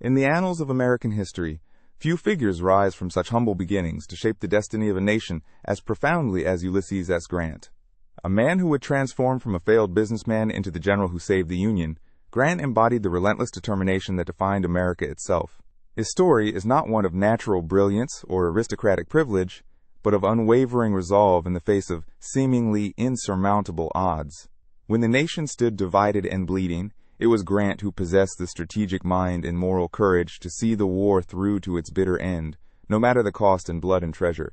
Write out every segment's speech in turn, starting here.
In the annals of American history, few figures rise from such humble beginnings to shape the destiny of a nation as profoundly as Ulysses S. Grant. A man who would transform from a failed businessman into the general who saved the Union, Grant embodied the relentless determination that defined America itself. His story is not one of natural brilliance or aristocratic privilege, but of unwavering resolve in the face of seemingly insurmountable odds. When the nation stood divided and bleeding, it was Grant who possessed the strategic mind and moral courage to see the war through to its bitter end, no matter the cost in blood and treasure.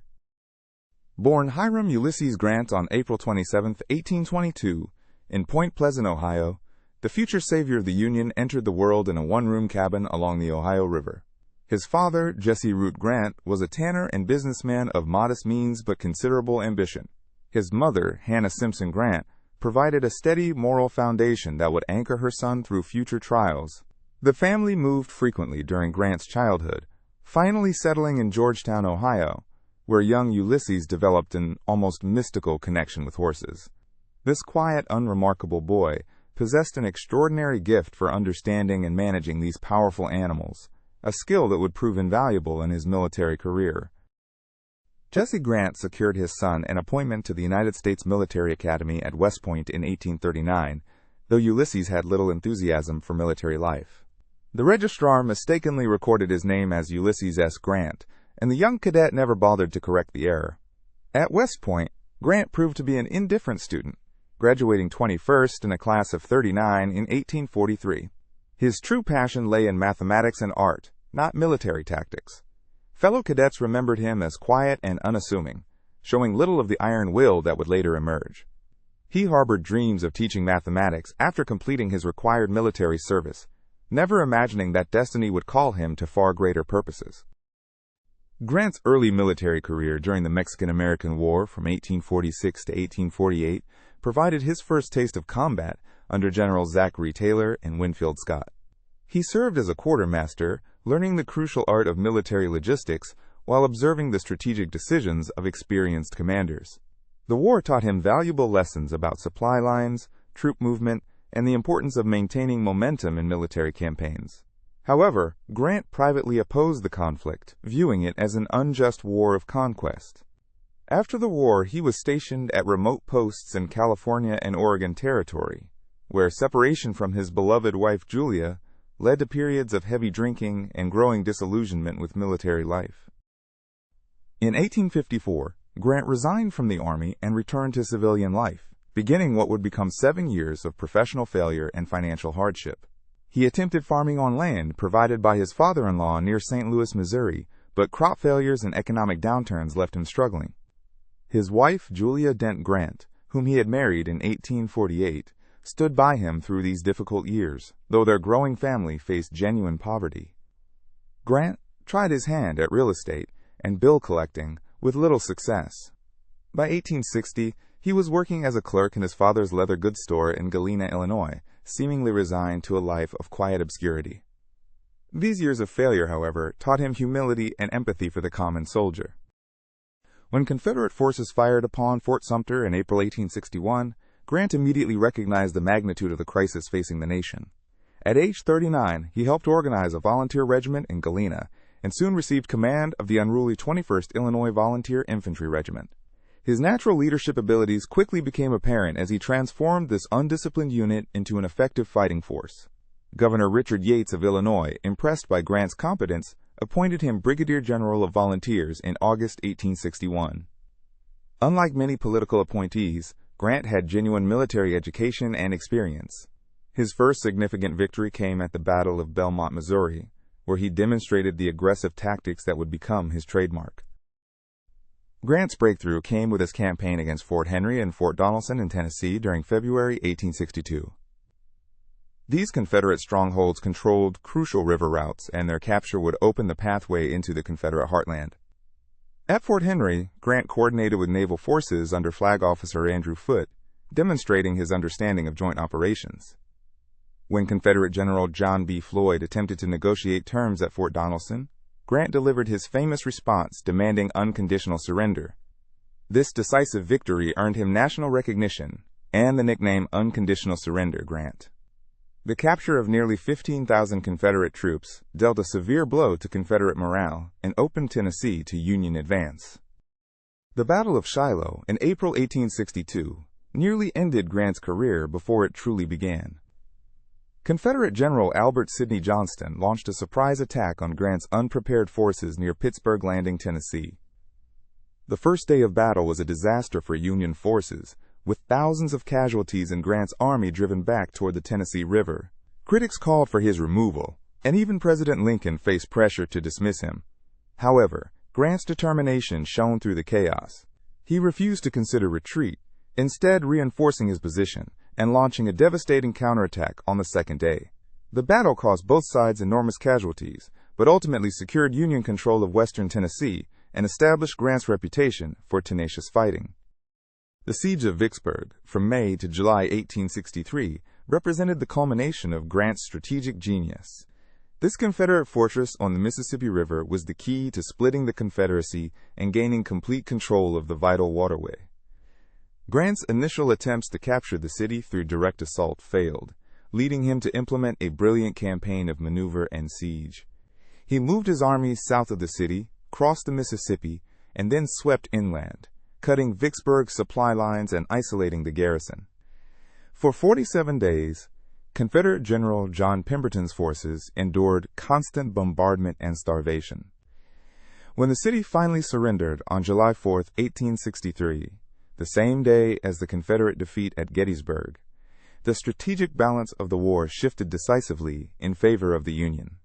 Born Hiram Ulysses Grant on April 27, 1822, in Point Pleasant, Ohio, the future savior of the Union entered the world in a one-room cabin along the Ohio River. His father, Jesse Root Grant, was a tanner and businessman of modest means but considerable ambition. His mother, Hannah Simpson Grant, provided a steady moral foundation that would anchor her son through future trials. The family moved frequently during Grant's childhood, finally settling in Georgetown, Ohio, where young Ulysses developed an almost mystical connection with horses. This quiet, unremarkable boy possessed an extraordinary gift for understanding and managing these powerful animals, a skill that would prove invaluable in his military career. Jesse Grant secured his son an appointment to the United States Military Academy at West Point in 1839, though Ulysses had little enthusiasm for military life. The registrar mistakenly recorded his name as Ulysses S. Grant, and the young cadet never bothered to correct the error. At West Point, Grant proved to be an indifferent student, graduating 21st in a class of 39 in 1843. His true passion lay in mathematics and art, not military tactics. Fellow cadets remembered him as quiet and unassuming, showing little of the iron will that would later emerge. He harbored dreams of teaching mathematics after completing his required military service, never imagining that destiny would call him to far greater purposes. Grant's early military career during the Mexican-American War from 1846 to 1848 provided his first taste of combat under General Zachary Taylor and Winfield Scott. He served as a quartermaster, learning the crucial art of military logistics while observing the strategic decisions of experienced commanders. The war taught him valuable lessons about supply lines, troop movement, and the importance of maintaining momentum in military campaigns. However, Grant privately opposed the conflict, viewing it as an unjust war of conquest. After the war, he was stationed at remote posts in California and Oregon Territory, where separation from his beloved wife Julia led to periods of heavy drinking and growing disillusionment with military life. In 1854, Grant resigned from the Army and returned to civilian life, beginning what would become 7 years of professional failure and financial hardship. He attempted farming on land provided by his father-in-law near St. Louis, Missouri, but crop failures and economic downturns left him struggling. His wife, Julia Dent Grant, whom he had married in 1848, stood by him through these difficult years, though their growing family faced genuine poverty. Grant tried his hand at real estate and bill collecting with little success. By 1860, he was working as a clerk in his father's leather goods store in Galena, Illinois, seemingly resigned to a life of quiet obscurity. These years of failure, however, taught him humility and empathy for the common soldier. When Confederate forces fired upon Fort Sumter in April 1861, Grant immediately recognized the magnitude of the crisis facing the nation. At age 39, he helped organize a volunteer regiment in Galena and soon received command of the unruly 21st Illinois Volunteer Infantry Regiment. His natural leadership abilities quickly became apparent as he transformed this undisciplined unit into an effective fighting force. Governor Richard Yates of Illinois, impressed by Grant's competence, appointed him Brigadier General of Volunteers in August 1861. Unlike many political appointees, Grant had genuine military education and experience. His first significant victory came at the Battle of Belmont, Missouri, where he demonstrated the aggressive tactics that would become his trademark. Grant's breakthrough came with his campaign against Fort Henry and Fort Donelson in Tennessee during February 1862. These Confederate strongholds controlled crucial river routes, and their capture would open the pathway into the Confederate heartland. At Fort Henry, Grant coordinated with naval forces under Flag Officer Andrew Foote, demonstrating his understanding of joint operations. When Confederate General John B. Floyd attempted to negotiate terms at Fort Donelson, Grant delivered his famous response demanding unconditional surrender. This decisive victory earned him national recognition and the nickname Unconditional Surrender Grant. The capture of nearly 15,000 Confederate troops dealt a severe blow to Confederate morale and opened Tennessee to Union advance. The Battle of Shiloh in April 1862 nearly ended Grant's career before it truly began. Confederate General Albert Sidney Johnston launched a surprise attack on Grant's unprepared forces near Pittsburg Landing, Tennessee. The first day of battle was a disaster for Union forces, with thousands of casualties and Grant's army driven back toward the Tennessee River. Critics called for his removal, and even President Lincoln faced pressure to dismiss him. However, Grant's determination shone through the chaos. He refused to consider retreat, instead reinforcing his position and launching a devastating counterattack on the second day. The battle caused both sides enormous casualties, but ultimately secured Union control of western Tennessee and established Grant's reputation for tenacious fighting. The Siege of Vicksburg, from May to July 1863, represented the culmination of Grant's strategic genius. This Confederate fortress on the Mississippi River was the key to splitting the Confederacy and gaining complete control of the vital waterway. Grant's initial attempts to capture the city through direct assault failed, leading him to implement a brilliant campaign of maneuver and siege. He moved his armies south of the city, crossed the Mississippi, and then swept inland, cutting Vicksburg's supply lines and isolating the garrison. For 47 days, Confederate General John Pemberton's forces endured constant bombardment and starvation. When the city finally surrendered on July 4, 1863, the same day as the Confederate defeat at Gettysburg, the strategic balance of the war shifted decisively in favor of the Union.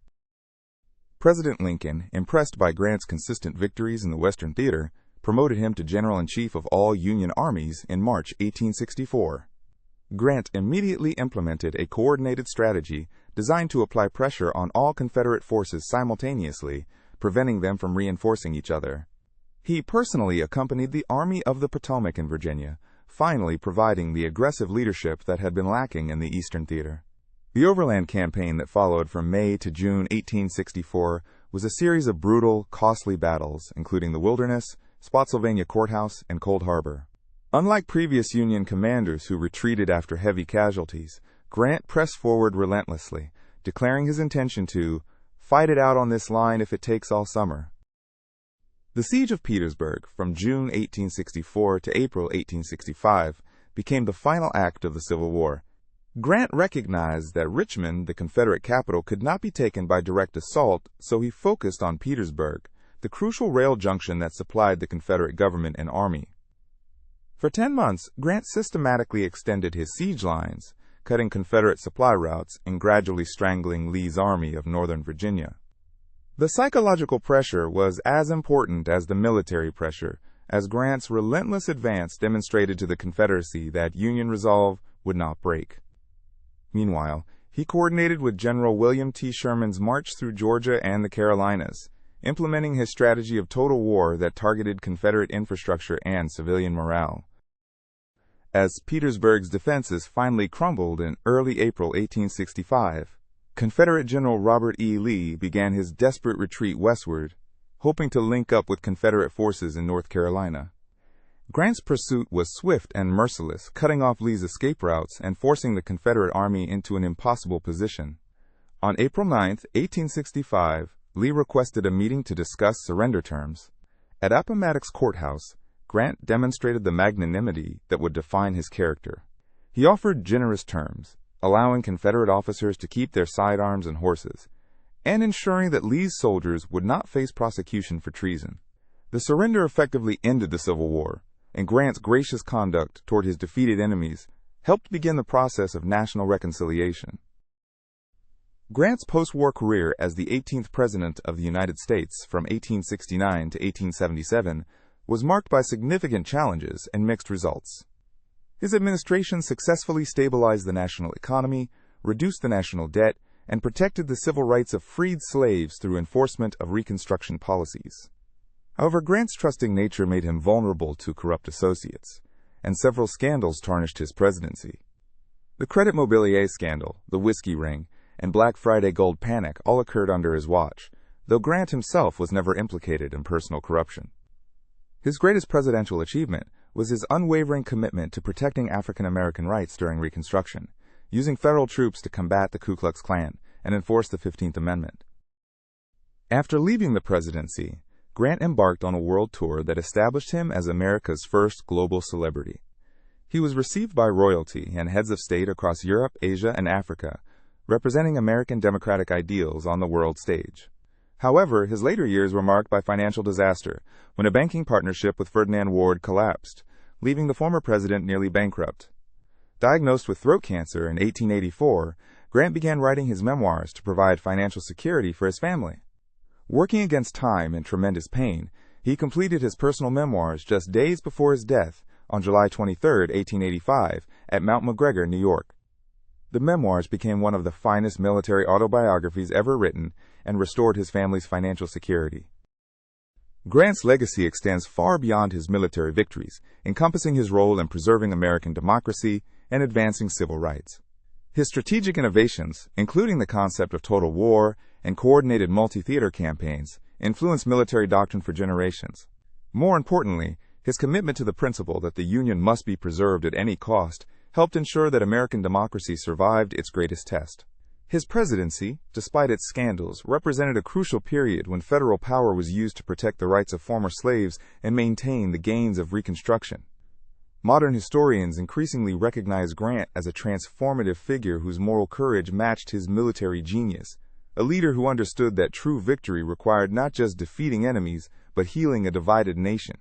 President Lincoln, impressed by Grant's consistent victories in the Western Theater, promoted him to General-in-Chief of all Union armies in March 1864. Grant immediately implemented a coordinated strategy designed to apply pressure on all Confederate forces simultaneously, preventing them from reinforcing each other. He personally accompanied the Army of the Potomac in Virginia, finally providing the aggressive leadership that had been lacking in the Eastern Theater. The Overland Campaign that followed from May to June 1864 was a series of brutal, costly battles, including the Wilderness, Spotsylvania Courthouse, and Cold Harbor. Unlike previous Union commanders who retreated after heavy casualties, Grant pressed forward relentlessly, declaring his intention to fight it out on this line if it takes all summer. The Siege of Petersburg, from June 1864 to April 1865, became the final act of the Civil War. Grant recognized that Richmond, the Confederate capital, could not be taken by direct assault, so he focused on Petersburg, the crucial rail junction that supplied the Confederate government and army. For 10 months, Grant systematically extended his siege lines, cutting Confederate supply routes and gradually strangling Lee's army of Northern Virginia. The psychological pressure was as important as the military pressure, as Grant's relentless advance demonstrated to the Confederacy that Union resolve would not break. Meanwhile, he coordinated with General William T. Sherman's march through Georgia and the Carolinas, implementing his strategy of total war that targeted Confederate infrastructure and civilian morale. As Petersburg's defenses finally crumbled in early April 1865, Confederate General Robert E. Lee began his desperate retreat westward, hoping to link up with Confederate forces in North Carolina. Grant's pursuit was swift and merciless, cutting off Lee's escape routes and forcing the Confederate Army into an impossible position. On April 9, 1865, Lee requested a meeting to discuss surrender terms. At Appomattox Courthouse, Grant demonstrated the magnanimity that would define his character. He offered generous terms, allowing Confederate officers to keep their sidearms and horses, and ensuring that Lee's soldiers would not face prosecution for treason. The surrender effectively ended the Civil War, and Grant's gracious conduct toward his defeated enemies helped begin the process of national reconciliation. Grant's post-war career as the 18th President of the United States from 1869 to 1877 was marked by significant challenges and mixed results. His administration successfully stabilized the national economy, reduced the national debt, and protected the civil rights of freed slaves through enforcement of Reconstruction policies. However, Grant's trusting nature made him vulnerable to corrupt associates, and several scandals tarnished his presidency. The Credit Mobilier scandal, the whiskey ring, and Black Friday gold panic all occurred under his watch, though Grant himself was never implicated in personal corruption. His greatest presidential achievement was his unwavering commitment to protecting African American rights during Reconstruction, using federal troops to combat the Ku Klux Klan and enforce the 15th Amendment. After leaving the presidency, Grant embarked on a world tour that established him as America's first global celebrity. He was received by royalty and heads of state across Europe, Asia, and Africa, representing American democratic ideals on the world stage. However, his later years were marked by financial disaster when a banking partnership with Ferdinand Ward collapsed, leaving the former president nearly bankrupt. Diagnosed with throat cancer in 1884, Grant began writing his memoirs to provide financial security for his family. Working against time and tremendous pain, he completed his personal memoirs just days before his death on July 23, 1885, at Mount McGregor, New York. The memoirs became one of the finest military autobiographies ever written and restored his family's financial security. Grant's legacy extends far beyond his military victories, encompassing his role in preserving American democracy and advancing civil rights. His strategic innovations, including the concept of total war and coordinated multi-theater campaigns, influenced military doctrine for generations. More importantly, his commitment to the principle that the Union must be preserved at any cost helped ensure that American democracy survived its greatest test. His presidency, despite its scandals, represented a crucial period when federal power was used to protect the rights of former slaves and maintain the gains of Reconstruction. Modern historians increasingly recognize Grant as a transformative figure whose moral courage matched his military genius, a leader who understood that true victory required not just defeating enemies, but healing a divided nation.